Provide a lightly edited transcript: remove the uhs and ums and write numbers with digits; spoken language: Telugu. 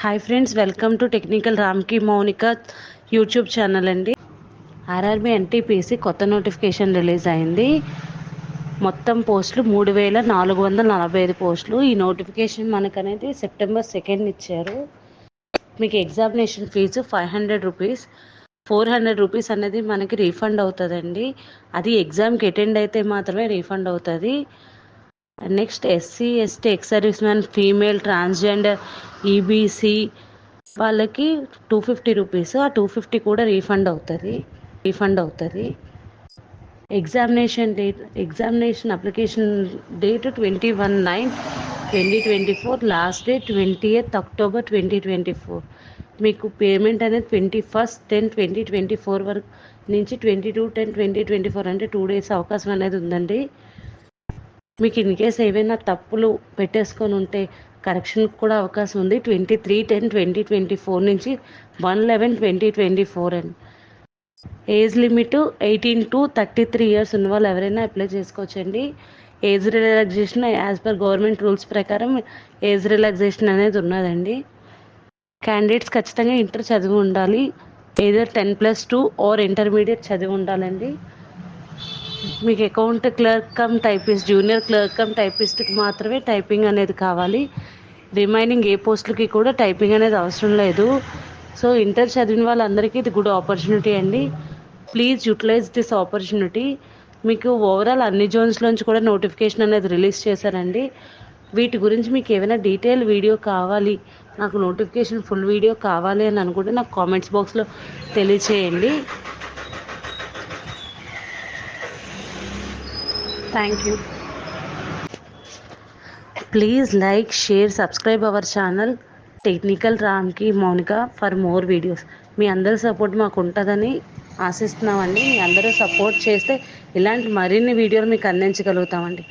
Hi friends, welcome to technical రామ్కి మౌనిక యూట్యూబ్ ఛానల్ అండి. ఆర్ఆర్బీ ఎన్టీపీసీ కొత్త నోటిఫికేషన్ రిలీజ్ అయింది. మొత్తం పోస్టులు 3445 పోస్టులు. ఈ నోటిఫికేషన్ మనకనేది సెప్టెంబర్ 2 ఇచ్చారు. మీకు ఎగ్జామినేషన్ ఫీజు 500 రూపీస్, 400 రూపీస్ అనేది మనకి రీఫండ్ అవుతుందండి. అది ఎగ్జామ్కి అటెండ్ అయితే మాత్రమే రీఫండ్ అవుతుంది. Next SC ST ex service man, female, transgender, EBC వాళ్ళకి 250 రూపీస్. ఆ 250 కూడా రీఫండ్ అవుతుంది. Examination application date 21/9/2024, last date 20th October 2024. మీకు పేమెంట్ అనేది 21/10/2024 వరకు నుంచి 22/10/2024 అంటే 2 days అవకాశం అనేది ఉందండి. మీకు ఇన్ కేస్ ఏవైనా తప్పులు పెట్టేసుకొని ఉంటే కరెక్షన్కి కూడా అవకాశం ఉంది. 23/10/2024 నుంచి 1/11/2024 అండి. ఏజ్ లిమిట్ 18 to 33 years ఉన్న వాళ్ళు ఎవరైనా అప్లై చేసుకోవచ్చండి. Age relaxation as per government rules ప్రకారం ఏజ్ రిలాక్సేషన్ అనేది ఉన్నదండి. క్యాండిడేట్స్ ఖచ్చితంగా ఇంటర్ చదివి ఉండాలి. ఏదర్ 10+2 ఆర్ ఇంటర్మీడియట్ చదివి ఉండాలండి. మీకు account clerk cum typist, junior clerk cum టైపిస్ట్కి మాత్రమే టైపింగ్ అనేది కావాలి. రిమైనింగ్ ఏ పోస్టులకి కూడా టైపింగ్ అనేది అవసరం లేదు. సో ఇంటర్ చదివిన వాళ్ళందరికీ ఇది గుడ్ ఆపర్చునిటీ అండి. Please utilize this opportunity. మీకు ఓవరాల్ అన్ని జోన్స్లోంచి కూడా నోటిఫికేషన్ అనేది రిలీజ్ చేశారండి. వీటి గురించి మీకు ఏమైనా డీటెయిల్ వీడియో కావాలి, నాకు నోటిఫికేషన్ ఫుల్ వీడియో కావాలి అని అనుకుంటే నాకు కామెంట్స్ బాక్స్లో తెలియచేయండి. Thank you. Please like, share, subscribe our channel technical రామ్కి మౌనిక ఫర్ మోర్ వీడియోస్. మీ అందరి సపోర్ట్ మాకు ఉంటుందని ఆశిస్తున్నామండి. మీ అందరూ సపోర్ట్ చేస్తే ఇలాంటి మరిన్ని వీడియోలు మీకు అందించగలుగుతామండి.